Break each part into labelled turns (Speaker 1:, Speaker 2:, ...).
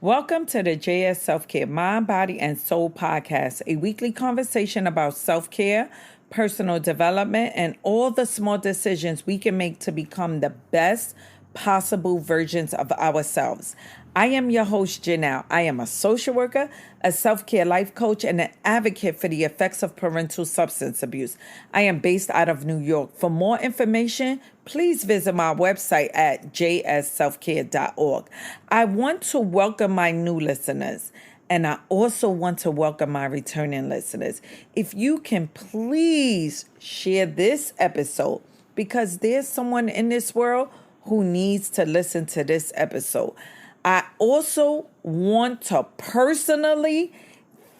Speaker 1: Welcome to the JS Self-Care Mind, Body, and Soul podcast, a weekly conversation about self-care, personal development, and all the small decisions we can make to become the best possible versions of ourselves. I am your host, Janelle. I am a social worker, a self-care life coach, and an advocate for the effects of parental substance abuse. I am based out of New York. For more information, please visit my website at jsselfcare.org. I want to welcome my new listeners, and I also want to welcome my returning listeners. If you can please share this episode, because there's someone in this world who needs to listen to this episode. I also want to personally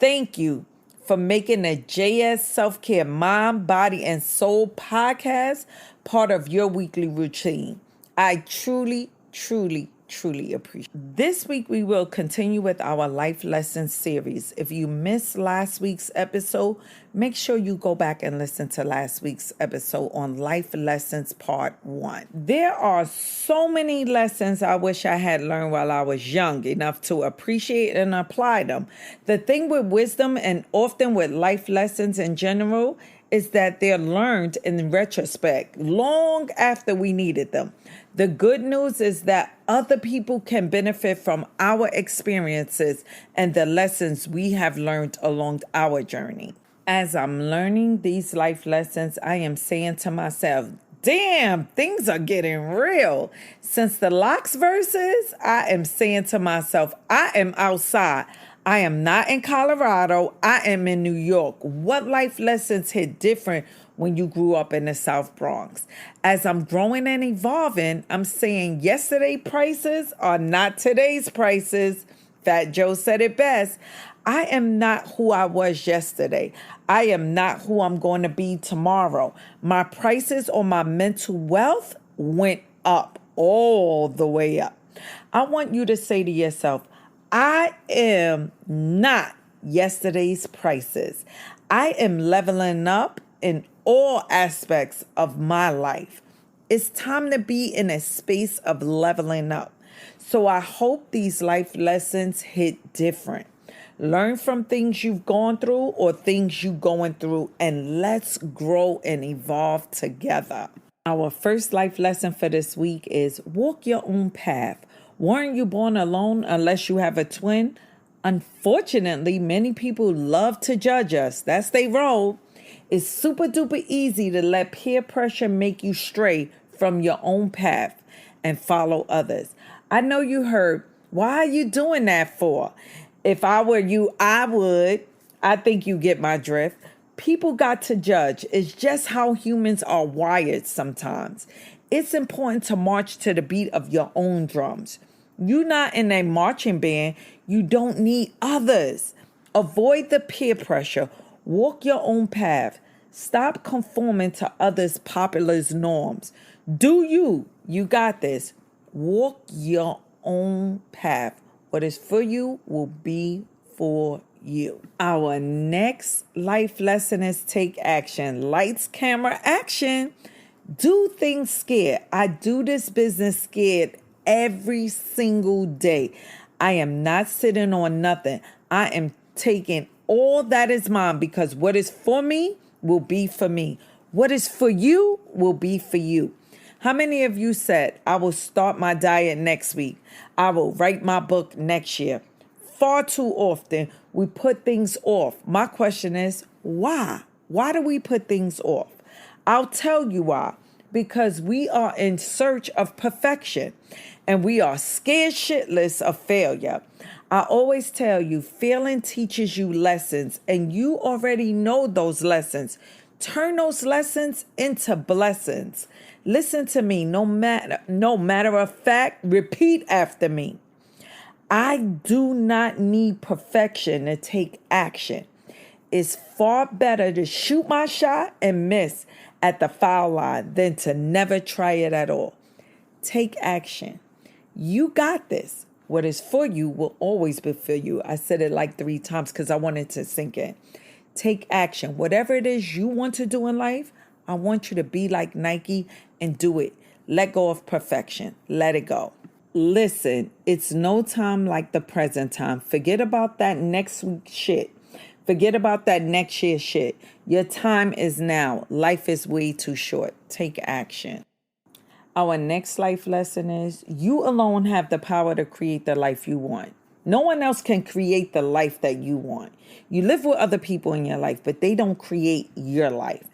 Speaker 1: thank you for making the JS Self-Care Mind, Body, and Soul podcast part of your weekly routine. I truly appreciate it. This week, we will continue with our Life Lessons series. If you missed last week's episode, make sure you go back and listen to last week's episode on Life Lessons Part 1. There are so many lessons I wish I had learned while I was young enough to appreciate and apply them. The thing with wisdom and often with life lessons in general is that they're learned in retrospect, long after we needed them. The good news is that other people can benefit from our experiences and the lessons we have learned along our journey. As I'm learning these life lessons, I am saying to myself, damn, things are getting real. Since the Locks verses, I am saying to myself, I am outside. I am not in Colorado. I am in New York. What life lessons hit different when you grew up in the South Bronx? As I'm growing and evolving, I'm saying yesterday prices are not today's prices. Fat Joe said it best. I am not who I was yesterday. I am not who I'm going to be tomorrow. My prices on my mental wealth went up, all the way up. I want you to say to yourself, I am not yesterday's prices. I am leveling up in all aspects of my life. It's time to be in a space of leveling up. So I hope these life lessons hit different. Learn from things you've gone through or things you're going through, and let's grow and evolve together. Our first life lesson for this week is walk your own path. Weren't you born alone unless you have a twin? Unfortunately, many people love to judge us. That's their role. It's super duper easy to let peer pressure make you stray from your own path and follow others. I know you heard, why are you doing that for? If I were you, I would. I think you get my drift. People got to judge. It's just how humans are wired sometimes. It's important to march to the beat of your own drums. You're not in a marching band. You don't need others. Avoid the peer pressure. Walk your own path. Stop conforming to others' popular norms. Do you. You got this. Walk your own path. What is for you will be for you. Our next life lesson is take action. Lights, camera, action. Do things scared. I do this business scared every single day. I am not sitting on nothing. I am taking all that is mine, because what is for me will be for me. What is for you will be for you. How many of you said, I will start my diet next week? I will write my book next year? Far too often, we put things off. My question is, why? Why do we put things off? I'll tell you why. Because we are in search of perfection and we are scared shitless of failure. I always tell you, failing teaches you lessons, and you already know those lessons. Turn those lessons into blessings. Listen to me, no matter of fact, repeat after me. I do not need perfection to take action. It's far better to shoot my shot and miss at the foul line than to never try it at all. Take action. You got this. What is for you will always be for you. I said it like 3 times because I wanted to sink in. Take action. Whatever it is you want to do in life, I want you to be like Nike and do it. Let go of perfection. Let it go. Listen, it's no time like the present time. Forget about that next week shit. Forget about that next year shit. Your time is now. Life is way too short. Take action. Our next life lesson is you alone have the power to create the life you want. No one else can create the life that you want. You live with other people in your life, but they don't create your life.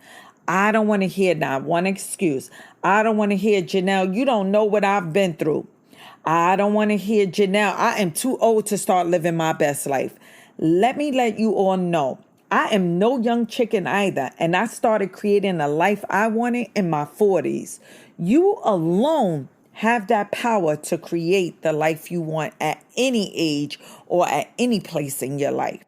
Speaker 1: I don't want to hear not one excuse. I don't want to hear, Janelle, you don't know what I've been through. I don't want to hear, Janelle, I am too old to start living my best life. Let me let you all know, I am no young chicken either, and I started creating a life I wanted in my 40s. You alone have that power to create the life you want at any age or at any place in your life.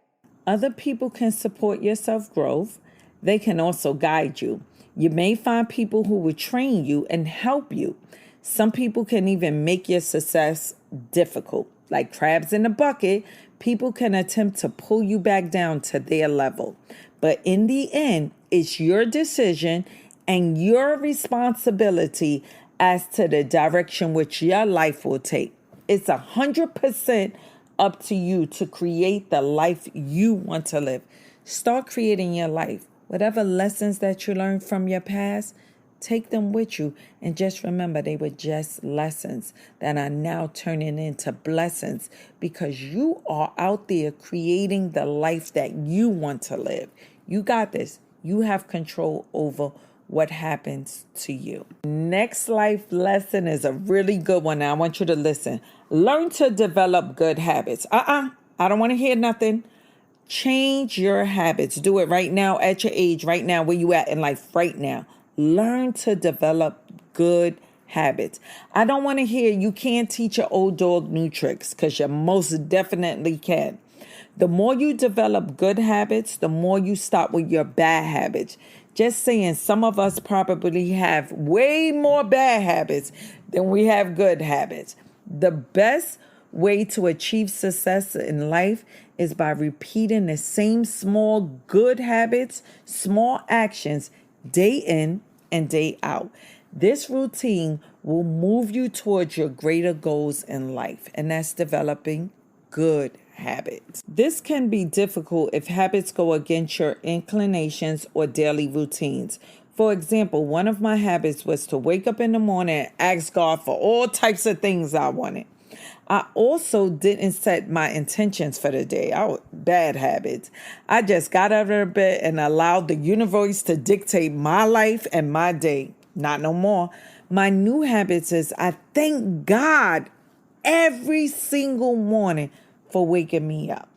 Speaker 1: Other people can support your self-growth. They can also guide you. You may find people who will train you and help you. Some people can even make your success difficult. Like crabs in a bucket, people can attempt to pull you back down to their level. But in the end, it's your decision and your responsibility as to the direction which your life will take. It's 100% up to you to create the life you want to live. Start creating your life. Whatever lessons that you learned from your past, take them with you, and just remember they were just lessons that are now turning into blessings because you are out there creating the life that you want to live. You got this. You have control over what happens to you. Next life lesson is a really good one. Now I want you to listen. Learn to develop good habits. I don't want to hear nothing. Change your habits. Do it right now at your age, right now, where you at in life, right now. Learn to develop good habits. I don't want to hear you can't teach your old dog new tricks, because you most definitely can. The more you develop good habits, the more you stop with your bad habits. Just saying, some of us probably have way more bad habits than we have good habits. The best way to achieve success in life is by repeating the same small good habits, small actions, day in and day out. This routine will move you towards your greater goals in life, and that's developing good habits. This can be difficult if habits go against your inclinations or daily routines. For example, one of my habits was to wake up in the morning and ask God for all types of things I wanted. I also didn't set my intentions for the day. Bad habits. I just got out of bed and allowed the universe to dictate my life and my day. Not no more. My new habits is I thank God every single morning for waking me up.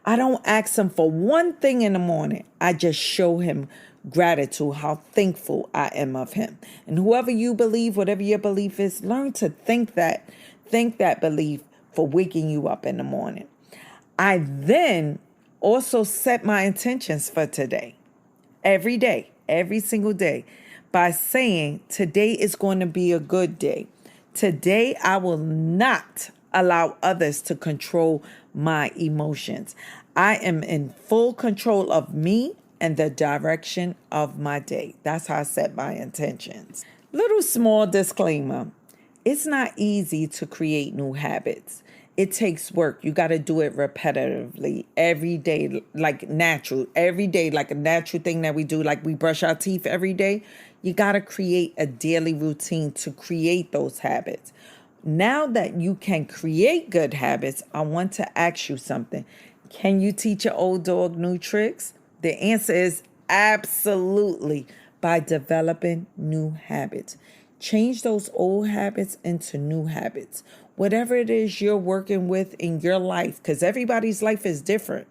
Speaker 1: I don't ask him for one thing in the morning. I just show him gratitude, how thankful I am of him. And whoever you believe, whatever your belief is, learn to think that belief for waking you up in the morning. I then also set my intentions for today, every day, every single day, by saying today is going to be a good day. Today, I will not allow others to control my emotions. I am in full control of me and the direction of my day. That's how I set my intentions. Little small disclaimer. It's not easy to create new habits. It takes work. You got to do it repetitively every day, like natural, every day, like a natural thing that we do, like we brush our teeth every day. You got to create a daily routine to create those habits. Now that you can create good habits, I want to ask you something. Can you teach your old dog new tricks? The answer is absolutely, by developing new habits. Change those old habits into new habits. Whatever it is you're working with in your life, because everybody's life is different,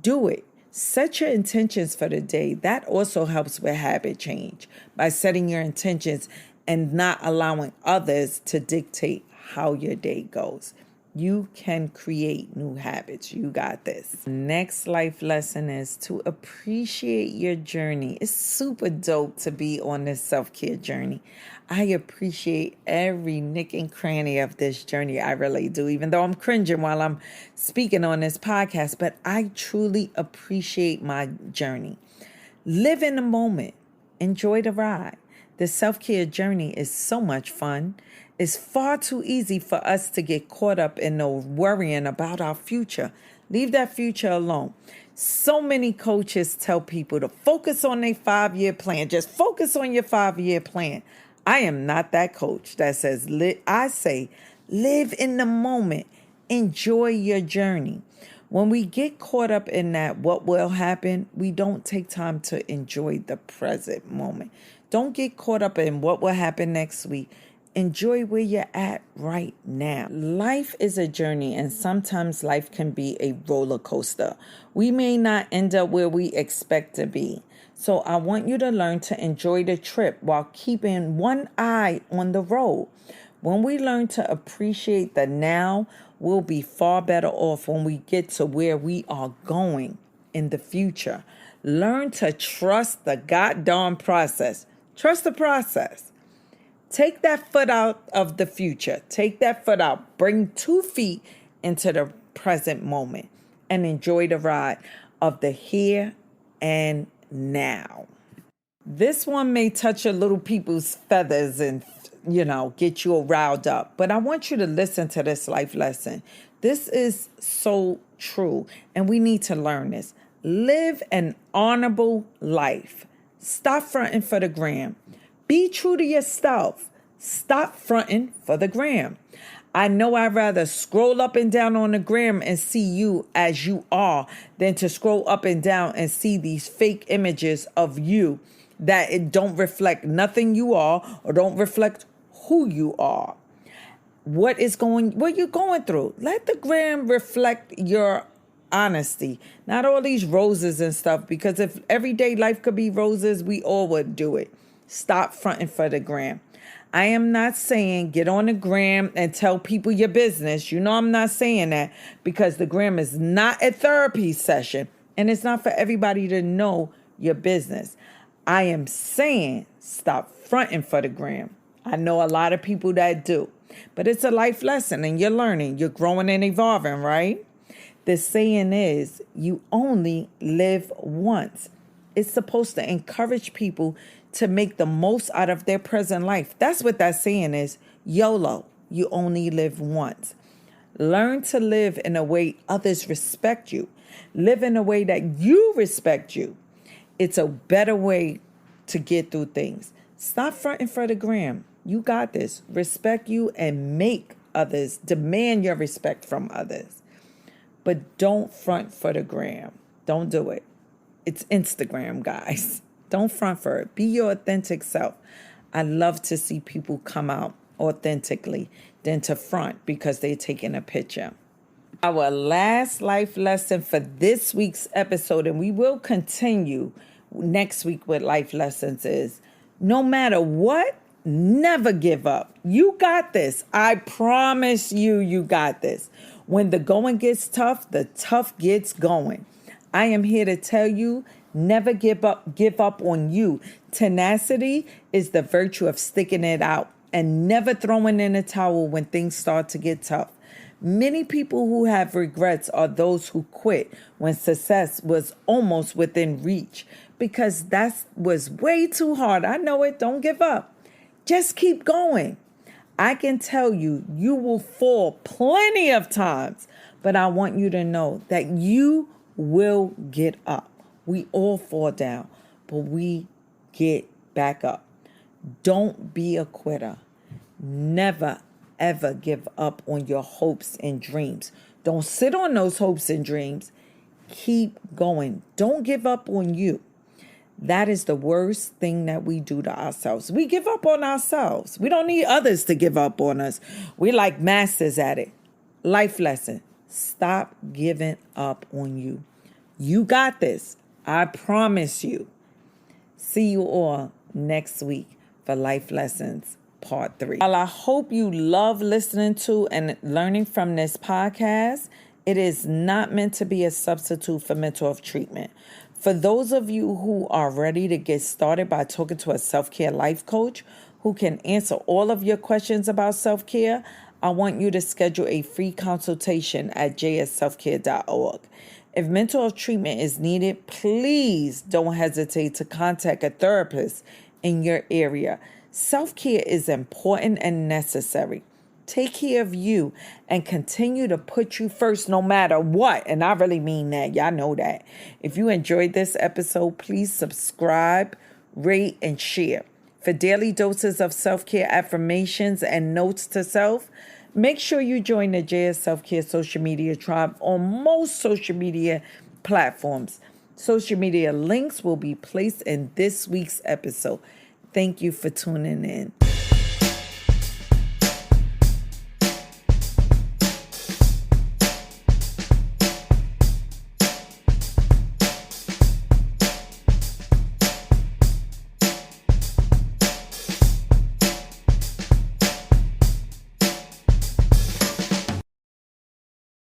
Speaker 1: do it. Set your intentions for the day. That also helps with habit change by setting your intentions and not allowing others to dictate how your day goes. You can create new habits. You got this. Next life lesson is to appreciate your journey. It's super dope to be on this self-care journey. I appreciate every nick and cranny of this journey. I really do, even though I'm cringing while I'm speaking on this podcast, but I truly appreciate my journey. Live in the moment. Enjoy the ride. The self-care journey is so much fun. It's far too easy for us to get caught up in the worrying about our future. Leave that future alone. So many coaches tell people to focus on their 5-year plan. Just focus on your 5-year plan. I am not that coach that says, I say, live in the moment. Enjoy your journey. When we get caught up in that, what will happen, we don't take time to enjoy the present moment. Don't get caught up in what will happen next week. Enjoy where you're at right now. Life is a journey, and sometimes life can be a roller coaster. We may not end up where we expect to be. So I want you to learn to enjoy the trip while keeping one eye on the road. When we learn to appreciate the now, we'll be far better off when we get to where we are going in the future. Learn to trust the goddamn process. Trust the process. Take that foot out of the future. Take that foot out. Bring 2 feet into the present moment and enjoy the ride of the here and now. This one may touch a little people's feathers and, get you all riled up. But I want you to listen to this life lesson. This is so true, and we need to learn this. Live an honorable life. Stop fronting for the gram. Be true to yourself. Stop fronting for the gram. I know I'd rather scroll up and down on the gram and see you as you are than to scroll up and down and see these fake images of you that it don't reflect nothing you are or don't reflect who you are. What you're going through. Let the gram reflect your honesty, not all these roses and stuff, because if everyday life could be roses, we all would do it. Stop fronting for the gram. I am not saying get on the gram and tell people your business. I'm not saying that, because the gram is not a therapy session and it's not for everybody to know your business. I am saying stop fronting for the gram. I know a lot of people that do, but it's a life lesson and you're learning, you're growing and evolving, right? The saying is, you only live once. It's supposed to encourage people to make the most out of their present life. That's what that saying is. YOLO, you only live once. Learn to live in a way others respect you. Live in a way that you respect you. It's a better way to get through things. Stop fronting for the gram. You got this. Respect you and make others, demand your respect from others. But don't front for the gram. Don't do it. It's Instagram, guys. Don't front for it. Be your authentic self. I love to see people come out authentically than to front because they're taking a picture. Our last life lesson for this week's episode, and we will continue next week with life lessons, is no matter what, never give up. You got this. I promise you got this. When the going gets tough, the tough gets going. I am here to tell you, never give up on you. Tenacity is the virtue of sticking it out and never throwing in a towel when things start to get tough. Many people who have regrets are those who quit when success was almost within reach, because that was way too hard. I know it. Don't give up. Just keep going. I can tell you, you will fall plenty of times, but I want you to know that you will get up. We all fall down, but we get back up. Don't be a quitter. Never, ever give up on your hopes and dreams. Don't sit on those hopes and dreams. Keep going. Don't give up on you. That is the worst thing that we do to ourselves. We give up on ourselves. We don't need others to give up on us. We're like masters at it. Life lesson. Stop giving up on you. You got this. I promise you. See you all next week for Life Lessons Part 3. While I hope you love listening to and learning from this podcast, it is not meant to be a substitute for mental health treatment. For those of you who are ready to get started by talking to a self-care life coach who can answer all of your questions about self-care, I want you to schedule a free consultation at jsselfcare.org. If mental health treatment is needed, please don't hesitate to contact a therapist in your area. Self-care is important and necessary. Take care of you and continue to put you first no matter what. And I really mean that. Y'all know that. If you enjoyed this episode, please subscribe, rate, and share. For daily doses of self-care affirmations and notes to self, make sure you join the JS Self-Care social media tribe on most social media platforms. Social media links will be placed in this week's episode. Thank you for tuning in.